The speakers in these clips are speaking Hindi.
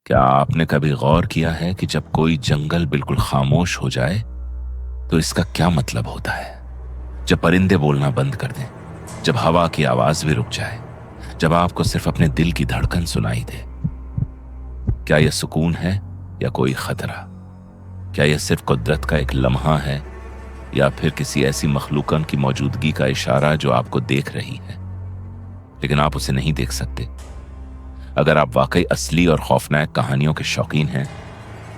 क्या आपने कभी गौर किया है कि जब कोई जंगल बिल्कुल खामोश हो जाए तो इसका क्या मतलब होता है? जब परिंदे बोलना बंद कर दें, जब हवा की आवाज भी रुक जाए, जब आपको सिर्फ अपने दिल की धड़कन सुनाई दे। क्या यह सुकून है या कोई खतरा? क्या यह सिर्फ कुदरत का एक लम्हा है या फिर किसी ऐसी मखलूकन की मौजूदगी का इशारा जो आपको देख रही है लेकिन आप उसे नहीं देख सकते? अगर आप वाकई असली और खौफनाक कहानियों के शौकीन हैं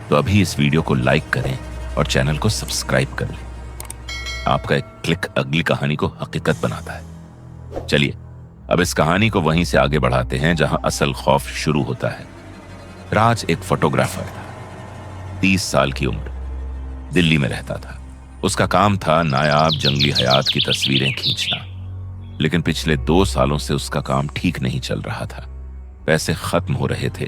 तो अभी इस वीडियो को लाइक करें और चैनल को सब्सक्राइब कर लें। आपका एक क्लिक अगली कहानी को हकीकत बनाता है। चलिए अब इस कहानी को वहीं से आगे बढ़ाते हैं जहां असल खौफ शुरू होता है। राज एक फोटोग्राफर था, 30 साल की उम्र, दिल्ली में रहता था। उसका काम था नायाब जंगली हयात की तस्वीरें खींचना, लेकिन पिछले 2 सालों से उसका काम ठीक नहीं चल रहा था। पैसे खत्म हो रहे थे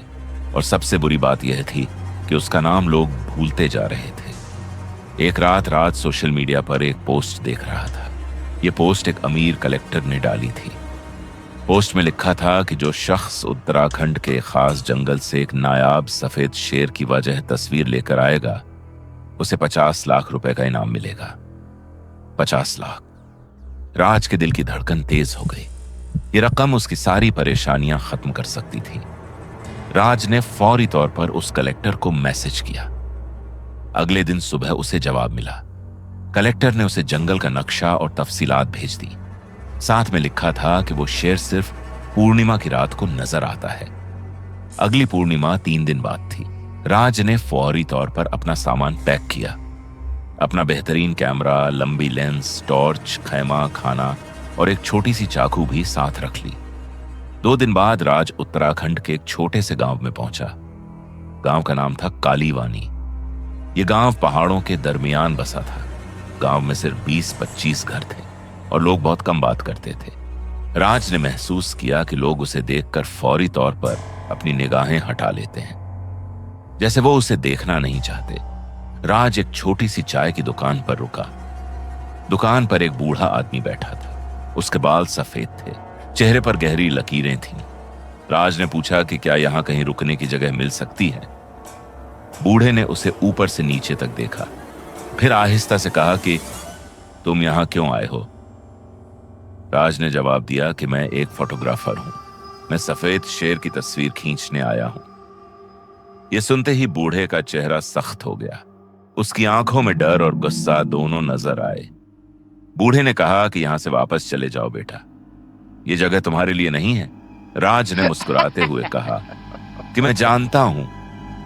और सबसे बुरी बात यह थी कि उसका नाम लोग भूलते जा रहे थे। एक रात राज सोशल मीडिया पर एक पोस्ट देख रहा था। यह पोस्ट एक अमीर कलेक्टर ने डाली थी। पोस्ट में लिखा था कि जो शख्स उत्तराखंड के खास जंगल से एक नायाब सफेद शेर की वजह तस्वीर लेकर आएगा उसे 50 लाख रुपए का इनाम मिलेगा। 50 लाख। राज के दिल की धड़कन तेज हो गई। ये रकम उसकी सारी परेशानियां खत्म कर सकती थी। राज ने फौरी तौर पर उस कलेक्टर को मैसेज किया। अगले दिन सुबह उसे जवाब मिला। कलेक्टर ने उसे जंगल का नक्शा और तफसीलात भेज दी। साथ में लिखा था कि वो शेर सिर्फ पूर्णिमा की रात को नजर आता है। अगली पूर्णिमा 3 दिन बाद थी। राज ने फौरी तौर पर अपना सामान पैक किया। अपना बेहतरीन कैमरा, लंबी लेंस, टॉर्च, खैमा, खाना और एक छोटी सी चाकू भी साथ रख ली। 2 दिन बाद राज उत्तराखंड के एक छोटे से गांव में पहुंचा। गांव का नाम था कालीवानी। यह गांव पहाड़ों के दरमियान बसा था। गांव में सिर्फ 20-25 घर थे और लोग बहुत कम बात करते थे। राज ने महसूस किया कि लोग उसे देखकर फौरी तौर पर अपनी निगाहें हटा लेते हैं, जैसे वो उसे देखना नहीं चाहते। राज एक छोटी सी चाय की दुकान पर रुका। दुकान पर एक बूढ़ा आदमी बैठा था। उसके बाल सफेद थे, चेहरे पर गहरी लकीरें थीं। राज ने पूछा कि क्या यहां कहीं रुकने की जगह मिल सकती है। बूढ़े ने उसे ऊपर से नीचे तक देखा, फिर आहिस्ता से कहा कि तुम यहां क्यों आए हो? राज ने जवाब दिया कि मैं एक फोटोग्राफर हूं, मैं सफेद शेर की तस्वीर खींचने आया हूं। यह सुनते ही बूढ़े का चेहरा सख्त हो गया। उसकी आंखों में डर और गुस्सा दोनों नजर आए। बूढ़े ने कहा कि यहां से वापस चले जाओ बेटा, यह जगह तुम्हारे लिए नहीं है। राज ने मुस्कुराते हुए कहा कि मैं जानता हूं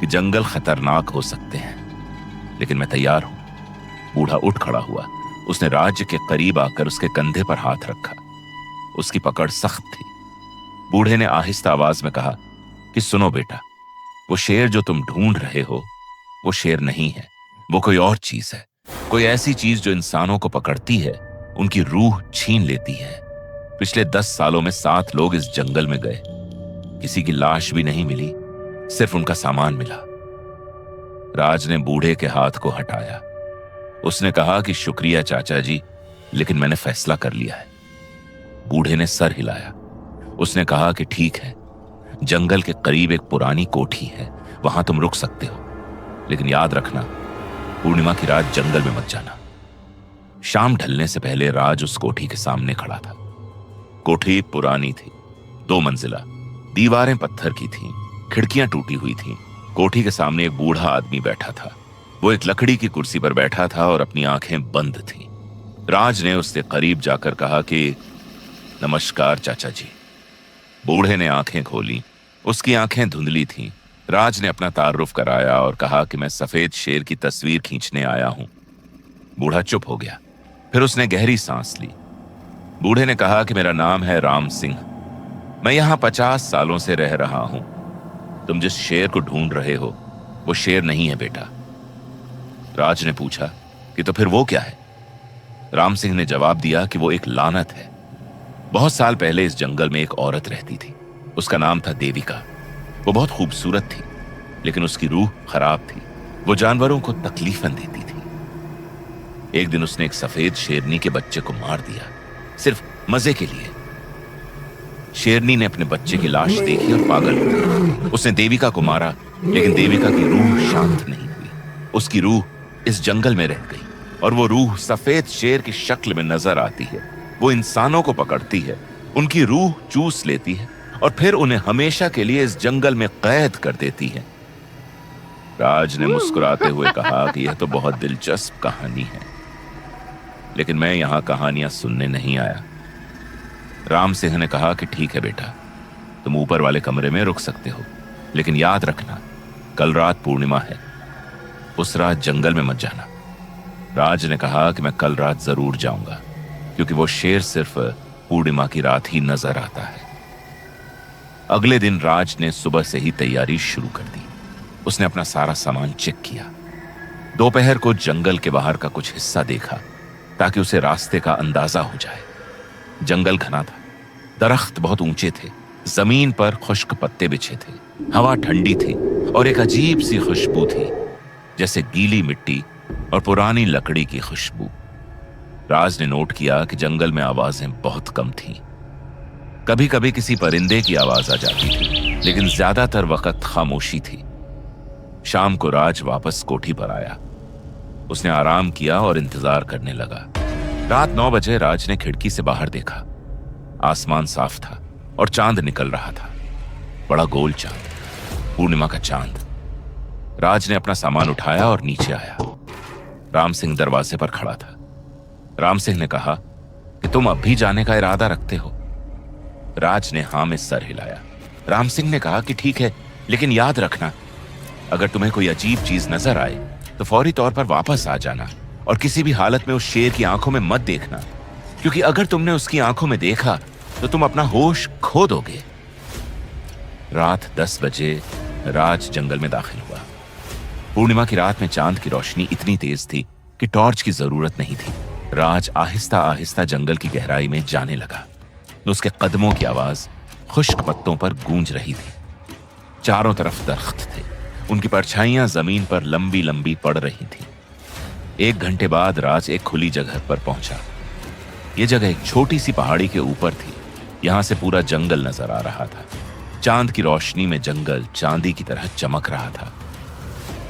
कि जंगल खतरनाक हो सकते हैं, लेकिन मैं तैयार हूं। बूढ़ा उठ खड़ा हुआ। उसने राज के करीब आकर उसके कंधे पर हाथ रखा। उसकी पकड़ सख्त थी। बूढ़े ने आहिस्ता आवाज में कहा कि सुनो बेटा, वो शेर जो तुम ढूंढ रहे हो वो शेर नहीं है, वो कोई और चीज है। कोई ऐसी चीज जो इंसानों को पकड़ती है, उनकी रूह छीन लेती है। पिछले 10 सालों में 7 लोग इस जंगल में गए, किसी की लाश भी नहीं मिली, सिर्फ उनका सामान मिला। राज ने बूढ़े के हाथ को हटाया। उसने कहा कि शुक्रिया चाचा जी, लेकिन मैंने फैसला कर लिया है। बूढ़े ने सर हिलाया। उसने कहा कि ठीक है, जंगल के करीब एक पुरानी कोठी है, वहां तुम रुक सकते हो, लेकिन याद रखना पूर्णिमा की रात जंगल में मत जाना। शाम ढलने से पहले राज उस कोठी के सामने खड़ा था। कोठी पुरानी थी, 2 मंजिला, दीवारें पत्थर की थीं, खिड़कियां टूटी हुई थीं। कोठी के सामने एक बूढ़ा आदमी बैठा था। वो एक लकड़ी की कुर्सी पर बैठा था और अपनी आंखें बंद थीं। राज ने उससे करीब जाकर कहा कि नमस्कार चाचा जी। बूढ़े ने आंखें खोली। उसकी आंखें धुंधली थीं। राज ने अपना तारुफ कराया और कहा कि मैं सफेद शेर की तस्वीर खींचने आया हूं। बूढ़ा चुप हो गया। फिर उसने गहरी सांस ली। बूढ़े ने कहा कि मेरा नाम है राम सिंह, मैं यहां 50 सालों से रह रहा हूं। तुम जिस शेर को ढूंढ रहे हो वो शेर नहीं है बेटा। राज ने पूछा कि तो फिर वो क्या है? राम सिंह ने जवाब दिया कि वो एक लानत है। बहुत साल पहले इस जंगल में एक औरत रहती थी। उसका नाम था देविका। वो बहुत खूबसूरत थी, लेकिन उसकी रूह खराब थी। वो जानवरों को तकलीफन देती थी। एक दिन उसने एक सफेद शेरनी के बच्चे को मार दिया, सिर्फ मजे के लिए। शेरनी ने अपने बच्चे की लाश देखी और पागल हो गई। उसने देविका को मारा, लेकिन देविका की रूह शांत नहीं हुई। उसकी रूह इस जंगल में रह गई और वो रूह सफेद शेर की शक्ल में नजर आती है। वो इंसानों को पकड़ती है, उनकी रूह चूस लेती है और फिर उन्हें हमेशा के लिए इस जंगल में कैद कर देती है। राज ने मुस्कुराते हुए कहा कि यह तो बहुत दिलचस्प कहानी है, लेकिन मैं यहां कहानियां सुनने नहीं आया। राम सिंह ने कहा कि ठीक है बेटा, तुम ऊपर वाले कमरे में रुक सकते हो, लेकिन याद रखना कल रात पूर्णिमा है, उस रात जंगल में मत जाना। राज ने कहा कि मैं कल रात जरूर जाऊंगा, क्योंकि वो शेर सिर्फ पूर्णिमा की रात ही नजर आता है। अगले दिन राज ने सुबह से ही तैयारी शुरू कर दी। उसने अपना सारा सामान चेक किया। दोपहर को जंगल के बाहर का कुछ हिस्सा देखा ताकि उसे रास्ते का अंदाजा हो जाए। जंगल घना था, दरख्त बहुत ऊंचे थे, जमीन पर खुश्क पत्ते बिछे थे, हवा ठंडी थी और एक अजीब सी खुशबू थी, जैसे गीली मिट्टी और पुरानी लकड़ी की खुशबू। राज ने नोट किया कि जंगल में आवाजें बहुत कम थीं। कभी कभी किसी परिंदे की आवाज आ जाती थी, लेकिन ज्यादातर वक्त खामोशी थी। शाम को राज वापस कोठी पर आया। उसने आराम किया और इंतजार करने लगा। रात 9 बजे राज ने खिड़की से बाहर देखा। आसमान साफ था और चांद निकल रहा था, बड़ा गोल चांद, पूर्णिमा का चांद। राज ने अपना सामान उठाया और नीचे आया। राम सिंह दरवाजे पर खड़ा था। राम सिंह ने कहा कि तुम अब भी जाने का इरादा रखते हो? राज ने हां में सर हिलाया। राम सिंह ने कहा कि ठीक है, लेकिन याद रखना, अगर तुम्हें कोई अजीब चीज नजर आए तो फौरी तौर पर वापस आ जाना और किसी भी हालत में उस शेर की आंखों में मत देखना, क्योंकि अगर तुमने उसकी आंखों में देखा तो तुम अपना होश खो दोगे। रात 10 बजे राज जंगल में दाखिल हुआ। पूर्णिमा की रात में चांद की रोशनी इतनी तेज थी कि टॉर्च की जरूरत नहीं थी। राज आहिस्ता आहिस्ता जंगल की गहराई में जाने लगा। उसके कदमों की आवाज खुश्क पत्तों पर गूंज रही थी। चारों तरफ दरख्त थे, उनकी परछाइयां जमीन पर लंबी लंबी पड़ रही थी। 1 घंटे बाद राज एक खुली जगह पर पहुंचा। यह जगह एक छोटी सी पहाड़ी के ऊपर थी। यहां से पूरा जंगल नजर आ रहा था। चांद की रोशनी में जंगल चांदी की तरह चमक रहा था।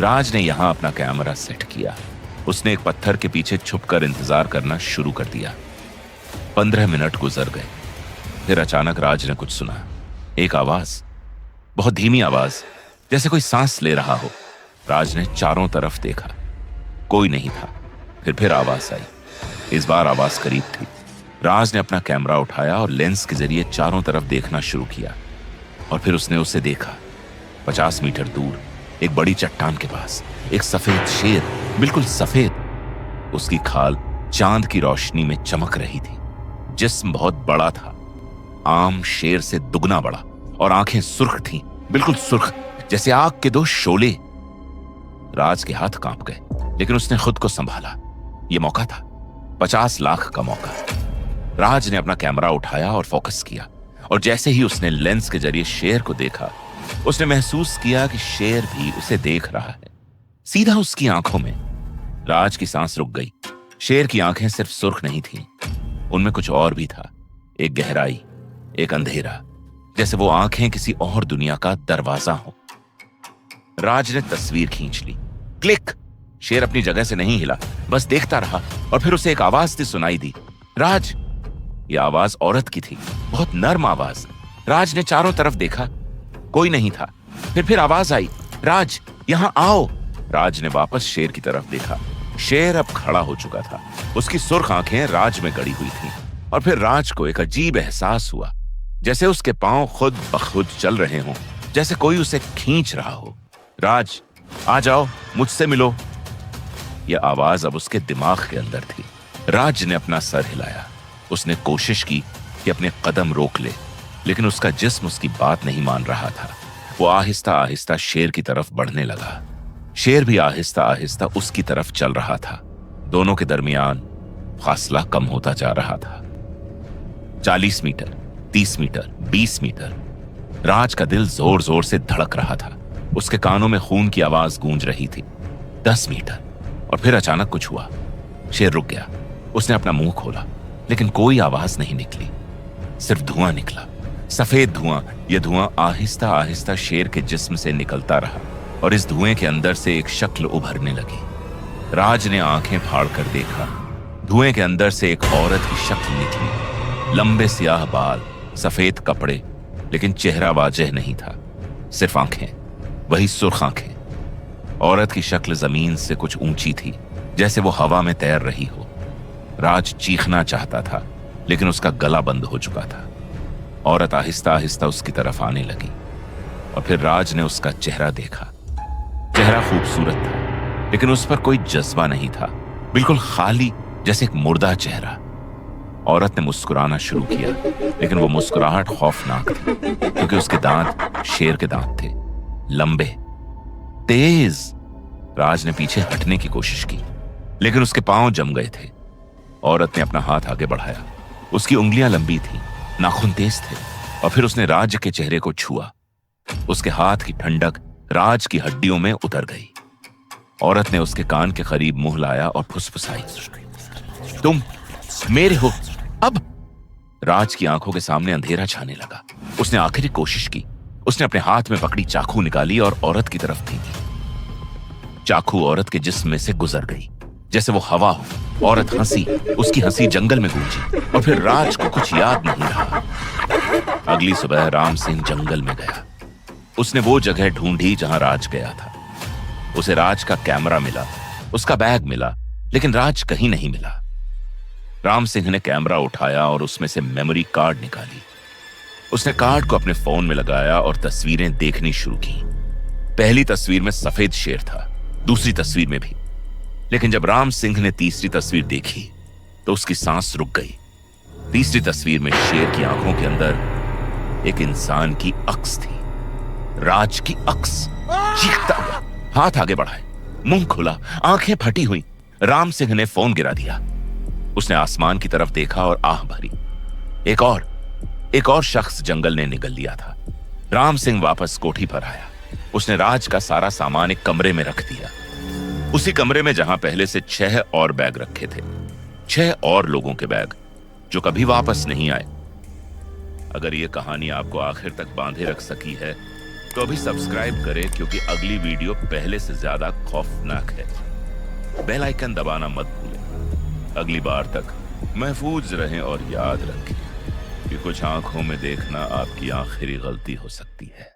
राज ने यहां अपना कैमरा सेट किया। उसने एक पत्थर के पीछे छुपकर इंतजार करना शुरू कर दिया। 15 मिनट गुजर गए। फिर अचानक राज ने कुछ सुना। एक आवाज, बहुत धीमी आवाज, जैसे कोई सांस ले रहा हो। राज ने चारों तरफ देखा, कोई नहीं था। फिर आवाज आई। इस बार आवाज करीब थी। राज ने अपना कैमरा उठाया और लेंस के जरिए चारों तरफ देखना शुरू किया। और फिर उसने उसे देखा। 50 मीटर दूर एक बड़ी चट्टान के पास एक सफेद शेर, बिल्कुल सफेद। उसकी खाल चांद की रोशनी में चमक रही थी। जिस्म बहुत बड़ा था, आम शेर से दुगना बड़ा, और आंखें सुर्ख थीं, बिल्कुल सुर्ख, जैसे आग के 2 शोले। राज के हाथ कांप गए, लेकिन उसने खुद को संभाला। यह मौका था, 50 लाख का मौका। राज ने अपना कैमरा उठाया और फोकस किया, और जैसे ही उसने लेंस के जरिए शेर को देखा, उसने महसूस किया कि शेर भी उसे देख रहा है, सीधा उसकी आंखों में। राज की सांस रुक गई। शेर की आंखें सिर्फ सुर्ख नहीं थीं, उनमें कुछ और भी था। एक गहराई, एक अंधेरा, जैसे वो आंखें किसी और दुनिया का दरवाजा हो। राज ने तस्वीर खींच ली। क्लिक! शेर अपनी जगह से नहीं हिला, बस देखता रहा। और फिर उसे एक आवाज सी सुनाई दी। राज! यह आवाज औरत की थी, बहुत नर्म आवाज। राज ने चारों तरफ देखा, कोई नहीं था। फिर आवाज आई, राज यहां आओ। राज ने वापस शेर की तरफ देखा। शेर अब खड़ा हो चुका था। उसकी सुर्ख आंखें राज में गड़ी हुई थीं। और फिर राज को एक अजीब एहसास हुआ, जैसे उसके पांव खुद ब खुद चल रहे हों, जैसे कोई उसे खींच रहा हो। राज, आ जाओ, मुझसे मिलो। यह आवाज अब उसके दिमाग के अंदर थी। राज ने अपना सर हिलाया। उसने कोशिश की कि अपने कदम रोक ले, लेकिन उसका जिस्म उसकी बात नहीं मान रहा था। वो आहिस्ता आहिस्ता शेर की तरफ बढ़ने लगा। शेर भी आहिस्ता आहिस्ता उसकी तरफ चल रहा था। दोनों के दरमियान फासला कम होता जा रहा था। 40 मीटर, 30 मीटर, 20 मीटर। राज का दिल जोर जोर से धड़क रहा था। उसके कानों में खून की आवाज गूंज रही थी। 10 मीटर, और फिर अचानक कुछ हुआ। शेर रुक गया। उसने अपना मुंह खोला, लेकिन कोई आवाज नहीं निकली। सिर्फ धुआं निकला, सफेद धुआं, यह धुआं आहिस्ता आहिस्ता शेर के जिस्म से निकलता रहा और इस धुएं के अंदर से एक शक्ल उभरने लगी। राज ने आंखें फाड़ कर देखा। धुएं के अंदर से एक औरत की शक्ल निकली। लंबे स्याह बाल, सफेद कपड़े, लेकिन चेहरा वाजह नहीं था, सिर्फ आंखें, वही सुर्ख आंखें। औरत की शक्ल जमीन से कुछ ऊंची थी, जैसे वो हवा में तैर रही हो। राज चीखना चाहता था, लेकिन उसका गला बंद हो चुका था। औरत आहिस्ता आहिस्ता उसकी तरफ आने लगी और फिर राज ने उसका चेहरा देखा। चेहरा खूबसूरत था, लेकिन उस पर कोई जज्बा नहीं था, बिल्कुल खाली, जैसे एक मुर्दा चेहरा। औरत ने मुस्कुराना शुरू किया, लेकिन वो मुस्कुराहट खौफनाक थी, क्योंकि उसके दांत शेर के दांत थे, लंबे, तेज। राज ने पीछे हटने की कोशिश की, लेकिन उसके पांव जम गए थे। औरत ने अपना हाथ आगे बढ़ाया। उसकी उंगलियां लंबी थी, नाखून तेज थे, और फिर उसने राज के चेहरे को छुआ। उसके हाथ की ठंडक राज की हड्डियों में उतर गई। औरत ने उसके कान के करीब मुंह लाया और फुसफुसाई, तुम मेरे हो अब। राज की आंखों के सामने अंधेरा छाने लगा। उसने आखिरी कोशिश की। उसने अपने हाथ में पकड़ी चाकू निकाली और औरत की तरफ फेंकी। चाकू औरत के जिस्म में से गुजर गई, जैसे वो हवा हो। औरत हंसी, उसकी हंसी जंगल में गूंजी, और फिर राज को कुछ याद नहीं रहा। अगली सुबह राम सिंह जंगल में गया। उसने वो जगह ढूंढी जहां राज गया था। उसे राज का कैमरा मिला, उसका बैग मिला, लेकिन राज कहीं नहीं मिला। राम सिंह ने कैमरा उठाया और उसमें से मेमोरी कार्ड निकाली। उसने कार्ड को अपने फोन में लगाया और तस्वीरें देखनी शुरू की। पहली तस्वीर में सफेद शेर था, दूसरी तस्वीर में भी। लेकिन जब राम सिंह ने तीसरी तस्वीर देखी तो उसकी सांस रुक गई। तीसरी तस्वीर में शेर की आंखों के अंदर एक इंसान की अक्स थी, राज की अक्स। चीखता हुआ हाथ आगे बढ़ाए, मुंह खुला, आंखें फटी हुई। राम सिंह ने फोन गिरा दिया। उसने आसमान की तरफ देखा और आह भरी। एक और शख्स जंगल ने निगल लिया था। राम सिंह वापस कोठी पर आया। उसने राज का सारा सामान एक कमरे में रख दिया, उसी कमरे में जहां पहले से 6 और बैग रखे थे। 6 और लोगों के बैग, जो कभी वापस नहीं आए। अगर यह कहानी आपको आखिर तक बांधे रख सकी है तो अभी सब्सक्राइब करें, क्योंकि अगली वीडियो पहले से ज्यादा खौफनाक है। बेल आइकन दबाना मत भूलें। अगली बार तक महफूज रहें और याद रखें कि कुछ आंखों में देखना आपकी आखिरी गलती हो सकती है।